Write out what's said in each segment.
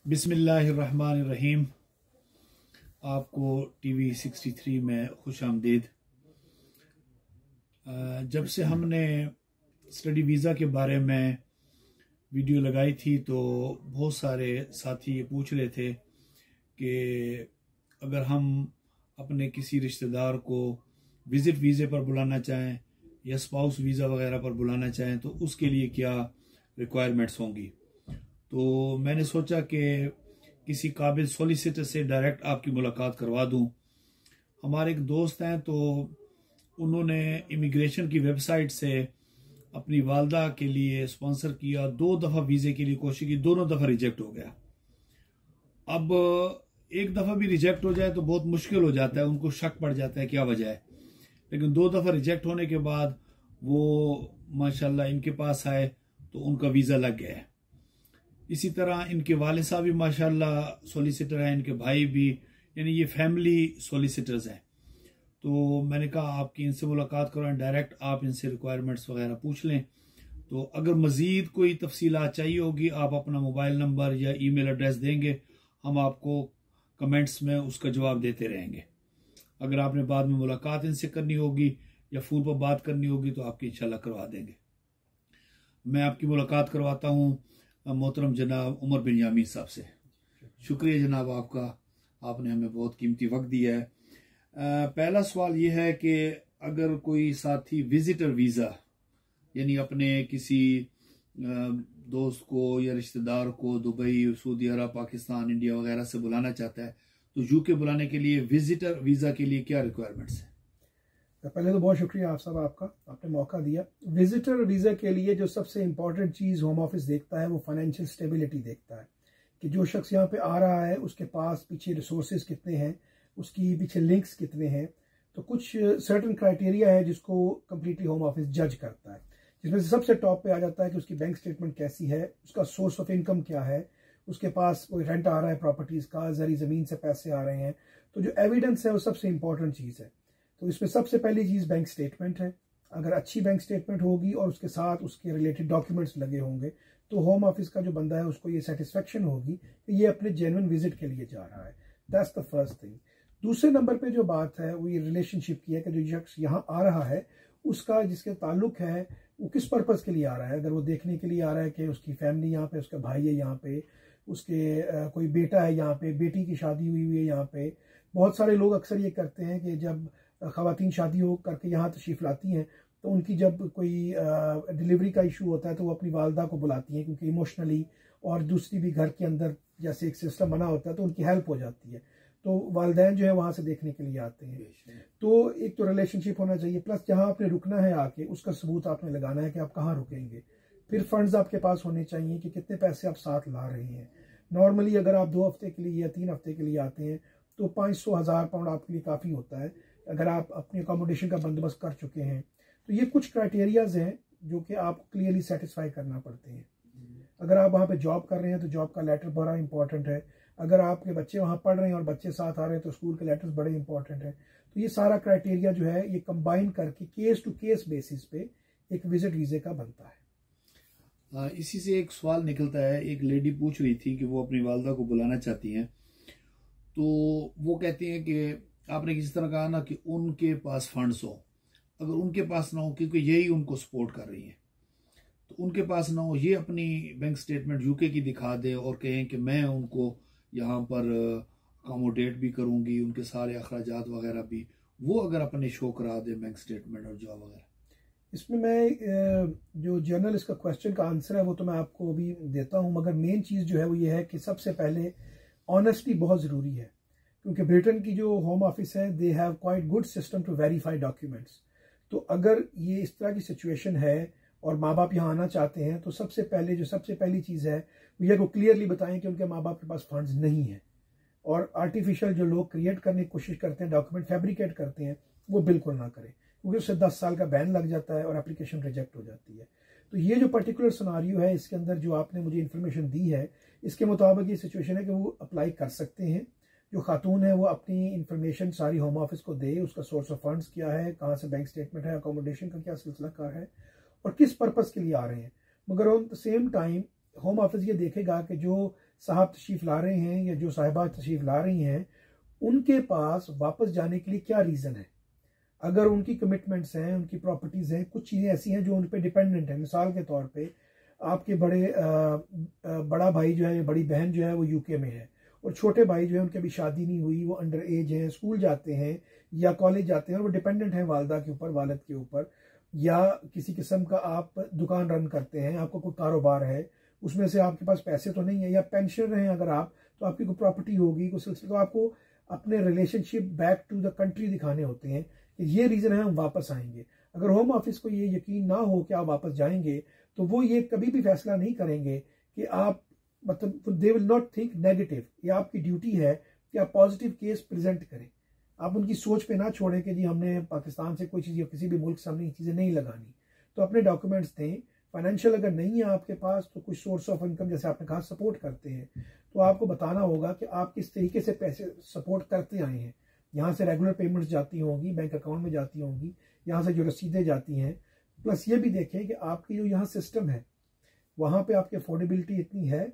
बिस्मिल्लाहिर्रहमानिर्रहीम। आपको टीवी 63 में खुश आमदीद। जब से हमने स्टडी वीज़ा के बारे में वीडियो लगाई थी तो बहुत सारे साथी ये पूछ रहे थे कि अगर हम अपने किसी रिश्तेदार को विज़िट वीज़े पर बुलाना चाहें या स्पाउस वीज़ा वगैरह पर बुलाना चाहें तो उसके लिए क्या रिक्वायरमेंट्स होंगी। तो मैंने सोचा कि किसी काबिल सॉलिसिटर से डायरेक्ट आपकी मुलाकात करवा दूं। हमारे एक दोस्त हैं तो उन्होंने इमिग्रेशन की वेबसाइट से अपनी वालदा के लिए स्पॉन्सर किया। 2 दफ़ा वीज़े के लिए कोशिश की, दोनों दफ़ा रिजेक्ट हो गया। अब एक दफ़ा भी रिजेक्ट हो जाए तो बहुत मुश्किल हो जाता है, उनको शक पड़ जाता है क्या वजह है। लेकिन 2 दफ़ा रिजेक्ट होने के बाद वो माशाल्लाह इनके पास आए तो उनका वीज़ा लग गया है। इसी तरह इनके वाले साहब भी माशाल्लाह सॉलिसिटर हैं, इनके भाई भी, यानी ये फैमिली सॉलिसिटर्स हैं। तो मैंने कहा आपकी इनसे मुलाकात करें, डायरेक्ट आप इनसे रिक्वायरमेंट्स वगैरह पूछ लें। तो अगर मज़ीद कोई तफसीलात चाहिए होगी आप अपना मोबाइल नंबर या ईमेल एड्रेस देंगे, हम आपको कमेंट्स में उसका जवाब देते रहेंगे। अगर आपने बाद में मुलाकात इनसे करनी होगी या फ़ोन पर बात करनी होगी तो आपकी इंशाल्लाह करवा देंगे। मैं आपकी मुलाकात करवाता हूँ मोहतरम जनाब उमर बिन यामीन साहब से। शुक्रिया जनाब आपका, आपने हमें बहुत कीमती वक्त दिया है। पहला सवाल ये है कि अगर कोई साथी विजिटर वीज़ा यानी अपने किसी दोस्त को या रिश्तेदार को दुबई, सऊदी अरब, पाकिस्तान, इंडिया वगैरह से बुलाना चाहता है तो यूके बुलाने के लिए विजिटर वीज़ा के लिए क्या रिक्वायरमेंट्स है? पहले तो बहुत शुक्रिया आप सब आपका, आपने मौका दिया। विजिटर वीज़ा के लिए जो सबसे इम्पॉर्टेंट चीज़ होम ऑफिस देखता है वो फाइनेंशियल स्टेबिलिटी देखता है कि जो शख्स यहाँ पे आ रहा है उसके पास पीछे रिसोर्सेज कितने हैं, उसकी पीछे लिंक्स कितने हैं। तो कुछ सर्टेन क्राइटेरिया है जिसको कम्प्लीटली होम ऑफिस जज करता है, जिसमें से सबसे टॉप पे आ जाता है कि उसकी बैंक स्टेटमेंट कैसी है, उसका सोर्स ऑफ इनकम क्या है, उसके पास कोई रेंट आ रहा है प्रॉपर्टीज़ का, जरी ज़मीन से पैसे आ रहे हैं। तो जो एविडेंस है वो सबसे इंपॉर्टेंट चीज़ है। तो इसमें सबसे पहली चीज़ बैंक स्टेटमेंट है। अगर अच्छी बैंक स्टेटमेंट होगी और उसके साथ उसके रिलेटेड डॉक्यूमेंट्स लगे होंगे तो होम ऑफिस का जो बंदा है उसको ये सेटिस्फेक्शन होगी कि ये अपने जेन्युइन विजिट के लिए जा रहा है। That's the first thing. दूसरे नंबर पे जो बात है वो ये रिलेशनशिप की है कि जो शख्स यहाँ आ रहा है उसका जिसके ताल्लुक है वो किस पर्पज़ के लिए आ रहा है। अगर वो देखने के लिए आ रहा है कि उसकी फैमिली यहाँ पे, उसका भाई है यहाँ पे, उसके कोई बेटा है यहाँ पे, बेटी की शादी हुई है यहाँ पे। बहुत सारे लोग अक्सर ये करते हैं कि जब ख़वातीन शादी हो करके यहाँ तशरीफ़ लाती हैं तो उनकी जब कोई डिलीवरी का इशू होता है तो वो अपनी वालदा को बुलाती हैं, क्योंकि इमोशनली और दूसरी भी घर के अंदर जैसे एक सिस्टम बना होता है तो उनकी हेल्प हो जाती है। तो वालदैन जो है वहाँ से देखने के लिए आते हैं। तो एक तो रिलेशनशिप होना चाहिए, प्लस जहाँ आपने रुकना है आके उसका सबूत आपने लगाना है कि आप कहाँ रुकेंगे। फिर फंड्स आपके पास होने चाहिए कि कितने पैसे आप साथ ला रहे हैं। नॉर्मली अगर आप 2 हफ्ते के लिए या 3 हफ्ते के लिए आते हैं तो 500-1000 पाउंड आपके लिए काफ़ी होता है अगर आप अपनी अकोमोडेशन का बंदोबस्त कर चुके हैं। तो ये कुछ क्राइटेरियाज हैं जो कि आपको क्लियरली सेटिस्फाई करना पड़ते हैं। अगर आप वहाँ पे जॉब कर रहे हैं तो जॉब का लेटर बड़ा इंपॉर्टेंट है। अगर आपके बच्चे वहाँ पढ़ रहे हैं और बच्चे साथ आ रहे हैं तो स्कूल के लेटर्स बड़े इंपॉर्टेंट हैं। तो ये सारा क्राइटेरिया जो है ये कंबाइन करके केस टू केस बेसिस पे एक विजिट वीज़े का बनता है। इसी से एक सवाल निकलता है, एक लेडी पूछ रही थी कि वो अपनी वालदा को बुलाना चाहती हैं तो वो कहती हैं कि आपने किसी तरह कहा ना कि उनके पास फंड्स हो, अगर उनके पास ना हो क्योंकि यही उनको सपोर्ट कर रही है तो उनके पास ना हो, ये अपनी बैंक स्टेटमेंट यूके की दिखा दे और कहें कि मैं उनको यहाँ पर अकोमोडेट भी करूँगी, उनके सारे अखराजात वगैरह भी वो अगर अपने शो करा दे बैंक स्टेटमेंट और जॉब वगैरह। इसमें मैं जो जर्नल इसका क्वेश्चन का आंसर है वो तो मैं आपको अभी देता हूँ, मगर मेन चीज़ जो है वो ये है कि सबसे पहले ऑनेस्टी बहुत ज़रूरी है, क्योंकि ब्रिटेन की जो होम ऑफिस है they have quite good system to verify documents. तो अगर ये इस तरह की सिचुएशन है और माँ बाप यहाँ आना चाहते हैं तो सबसे पहली चीज़ है वो को क्लियरली बताएं कि उनके माँ बाप के पास फंड्स नहीं है। और आर्टिफिशियल जो लोग क्रिएट करने की कोशिश करते हैं, डॉक्यूमेंट फैब्रिकेट करते हैं, वो बिल्कुल ना करें, क्योंकि उससे 10 साल का बैन लग जाता है और एप्लीकेशन रिजेक्ट हो जाती है। तो ये जो पर्टिकुलर सिनारियो है इसके अंदर जो आपने मुझे इन्फॉर्मेशन दी है इसके मुताबिक ये सिचुएशन है कि वो अप्लाई कर सकते हैं। जो खातून है वो अपनी इन्फॉर्मेशन सारी होम ऑफिस को दे, उसका सोर्स ऑफ फंड्स क्या है, कहाँ से बैंक स्टेटमेंट है, अकोमोडेशन का क्या सिलसिला कार है और किस पर्पज़ के लिए आ रहे हैं। मगर on the same time home office ये देखेगा कि जो साहब तशरीफ़ ला रहे हैं या जो साहिबा तशरीफ़ ला रही हैं, उनके पास वापस जाने के लिए क्या रीज़न है। अगर उनकी कमिटमेंट्स हैं, उनकी प्रॉपर्टीज़ हैं, कुछ चीज़ें ऐसी हैं जो उन पर डिपेंडेंट है। मिसाल के तौर पे आपके बड़ा भाई जो है या बड़ी बहन जो है वो यूके में है, और छोटे भाई जो है उनकी अभी शादी नहीं हुई, वो अंडर एज हैं, स्कूल जाते हैं या कॉलेज जाते हैं, और वो डिपेंडेंट हैं वालदा के ऊपर, वालिद के ऊपर, या किसी किस्म का आप दुकान रन करते हैं, आपको कोई कारोबार है, उसमें से आपके पास पैसे तो नहीं है, या पेंशन हैं अगर आप, तो आपकी कोई प्रॉपर्टी होगी, कोई सिलसिला, तो आपको अपने relationship back to the country दिखाने होते हैं कि ये रीज़न है हम वापस आएंगे। अगर होम ऑफिस को ये यकीन ना हो कि आप वापस जाएंगे, तो वो ये कभी भी फैसला नहीं करेंगे कि आप, मतलब they will not think negative. ये आपकी ड्यूटी है कि आप पॉजिटिव केस प्रेजेंट करें। आप उनकी सोच पे ना छोड़ें कि जी हमने पाकिस्तान से कोई चीज़ या किसी भी मुल्क से हमने ये चीज़ें नहीं लगानी। तो अपने डॉक्यूमेंट्स दें। फाइनेंशियल अगर नहीं है आपके पास, तो कुछ सोर्स ऑफ इनकम जैसे आपने कहा सपोर्ट करते हैं, तो आपको बताना होगा कि आप किस तरीके से पैसे सपोर्ट करते आए हैं। यहाँ से रेगुलर पेमेंट्स जाती होंगी, बैंक अकाउंट में जाती होंगी, यहाँ से जो रसीदें जाती हैं। प्लस ये भी देखें कि आपकी जो यहाँ सिस्टम है वहाँ पे आपकी अफोर्डेबिलिटी इतनी है।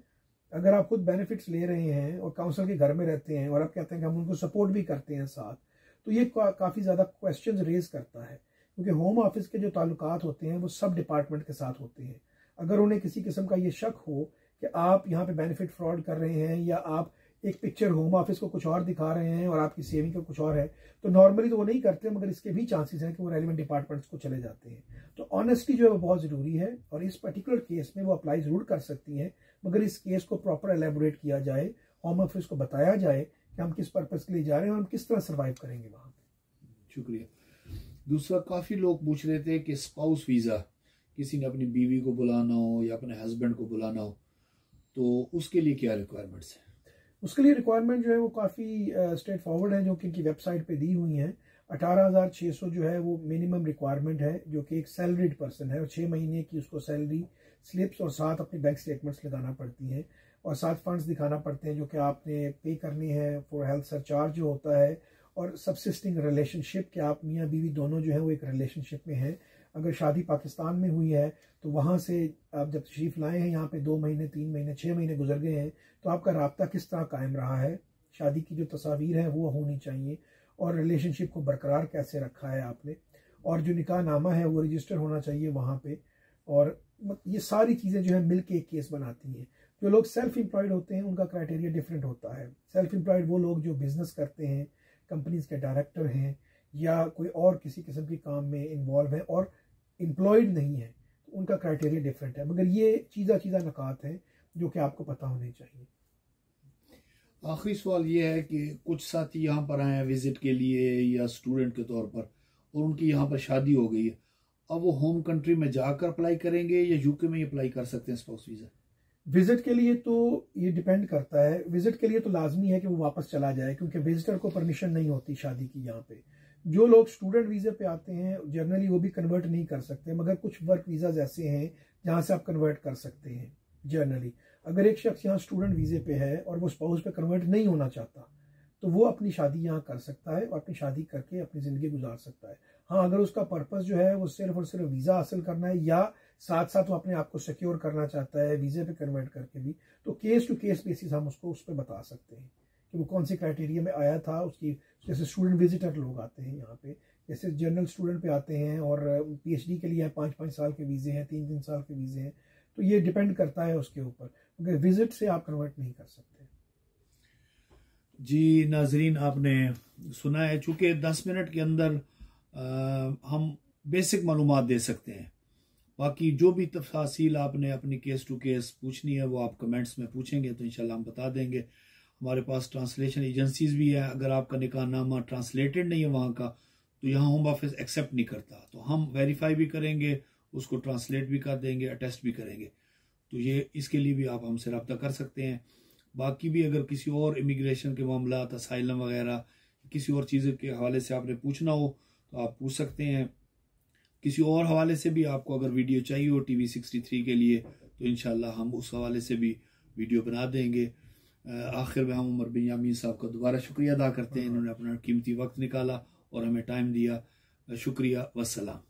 अगर आप खुद बेनिफिट्स ले रहे हैं और काउंसिल के घर में रहते हैं और आप कहते हैं कि हम उनको सपोर्ट भी करते हैं साथ, तो ये काफ़ी ज़्यादा क्वेश्चंस रेज करता है, क्योंकि होम ऑफिस के जो ताल्लुकात होते हैं वो सब डिपार्टमेंट के साथ होते हैं। अगर उन्हें किसी किस्म का ये शक हो कि आप यहाँ पे बेनिफिट फ्रॉड कर रहे हैं, या आप एक पिक्चर होम ऑफिस को कुछ और दिखा रहे हैं और आपकी सेविंग का कुछ और है, तो नॉर्मली तो वो नहीं करते, मगर इसके भी चांसेस हैं कि वो रेलिवेंट डिपार्टमेंट्स को चले जाते हैं। तो ऑनेस्टी जो है वो बहुत ज़रूरी है, और इस पर्टिकुलर केस में वो अप्लाई ज़रूर कर सकती हैं, मगर इस केस को प्रॉपर एलेबोरेट किया जाए, होम ऑफिस को बताया जाए कि हम किस पर्पज़ के लिए जा रहे हैं और हम किस तरह सर्वाइव करेंगे वहाँ पर। शुक्रिया। दूसरा, काफ़ी लोग पूछ रहे थे कि स्पाउस वीज़ा, किसी ने अपनी बीवी को बुलाना हो या अपने हस्बैंड को बुलाना हो, तो उसके लिए क्या रिक्वायरमेंट्स हैं? उसके लिए रिक्वायरमेंट जो है वो काफ़ी स्ट्रेट फॉरवर्ड है, जो कि इनकी वेबसाइट पे दी हुई हैं। 18,600 जो है वो मिनिमम रिक्वायरमेंट है, जो कि एक सैलरीड पर्सन है, और 6 महीने की उसको सैलरी स्लिप्स और साथ अपनी बैंक स्टेटमेंट्स लगाना पड़ती हैं, और साथ फंड्स दिखाना पड़ते हैं जो कि आपने पे करनी है फॉर हेल्थ सरचार्ज जो होता है, और सबसिस्टिंग रिलेशनशिप कि आप मियाँ बीवी दोनों जो है वो एक रिलेशनशिप में हैं। अगर शादी पाकिस्तान में हुई है तो वहाँ से आप जब तशरीफ़ लाए हैं यहाँ पे 2 महीने 3 महीने 6 महीने गुजर गए हैं, तो आपका राब्ता किस तरह कायम रहा है, शादी की जो तस्वीर है वो होनी चाहिए, और रिलेशनशिप को बरकरार कैसे रखा है आपने, और जो निकाह नामा है वो रजिस्टर होना चाहिए वहाँ पे। और ये सारी चीज़ें जो है मिल के एक केस बनाती हैं। जो लोग सेल्फ एम्प्लॉयड होते हैं उनका क्राइटेरिया डिफरेंट होता है। सेल्फ एम्प्लॉयड वो लोग जो बिजनेस करते हैं, कंपनीज के डायरेक्टर हैं, या कोई और किसी किस्म के काम में इन्वॉल्व है और एम्प्लॉयड नहीं है, तो उनका क्राइटेरिया डिफरेंट है। मगर ये चीज़ा नकात हैं जो कि आपको पता होने चाहिए। आखिरी सवाल ये है कि कुछ साथी यहाँ पर आए हैं विजिट के लिए या स्टूडेंट के तौर पर, और उनकी यहाँ पर शादी हो गई है, अब वो होम कंट्री में जाकर अप्लाई करेंगे या यूके में ही अप्लाई कर सकते हैं स्पाउस वीज़ा? विजिट के लिए तो ये डिपेंड करता है। विजिट के लिए तो लाजमी है कि वो वापस चला जाए, क्योंकि विजिटर को परमिशन नहीं होती शादी की यहाँ पे। जो लोग स्टूडेंट वीज़े पे आते हैं जनरली वो भी कन्वर्ट नहीं कर सकते, मगर कुछ वर्क वीज़ाज ऐसे हैं जहाँ से आप कन्वर्ट कर सकते हैं। जनरली अगर एक शख्स यहाँ स्टूडेंट वीज़े पे है और वो स्पाउस पे कन्वर्ट नहीं होना चाहता, तो वो अपनी शादी यहाँ कर सकता है और अपनी शादी करके अपनी ज़िंदगी गुजार सकता है। हाँ, अगर उसका पर्पज़ जो है वो सिर्फ और सिर्फ वीज़ा हासिल करना है, या साथ साथ वो अपने आप को सिक्योर करना चाहता है वीज़े पे कन्वर्ट करके भी, तो केस टू केस बेसिस हम उसको उस पर बता सकते हैं कि वो कौन से क्राइटेरिया में आया था उसकी। जैसे स्टूडेंट विजिटर लोग आते हैं यहाँ पे, जैसे जनरल स्टूडेंट पे आते हैं, और PhD के लिए 5-5 साल के वीज़े हैं, 3-3 साल के वीज़े हैं, तो ये डिपेंड करता है उसके ऊपर, क्योंकि विजिट से आप कन्वर्ट नहीं कर सकते। जी नाजरीन, आपने सुना है, चूँकि 10 मिनट के अंदर हम बेसिक मालूमात दे सकते हैं। बाकी जो भी तफसील आपने अपनी केस टू केस पूछनी है वो आप कमेंट्स में पूछेंगे तो इंशाल्लाह हम बता देंगे। हमारे पास ट्रांसलेशन एजेंसीज भी है। अगर आपका निकाहनामा ट्रांसलेटेड नहीं है वहाँ का, तो यहाँ होम ऑफिस एक्सेप्ट नहीं करता, तो हम वेरीफाई भी करेंगे, उसको ट्रांसलेट भी कर देंगे, अटेस्ट भी करेंगे। तो ये इसके लिए भी आप हमसे रब्ता कर सकते हैं। बाकी भी अगर किसी और इमिग्रेशन के मामला, असाइलम वगैरह किसी और चीज़ के हवाले से आपने पूछना हो तो आप पूछ सकते हैं। किसी और हवाले से भी आपको अगर वीडियो चाहिए हो TV 63 के लिए, तो इंशाल्लाह हम उस हवाले से भी वीडियो बना देंगे। आखिर में हम उमर बिन यामीन साहब का दोबारा शुक्रिया अदा करते हैं, इन्होंने अपना कीमती वक्त निकाला और हमें टाइम दिया। शुक्रिया, वस्सलाम।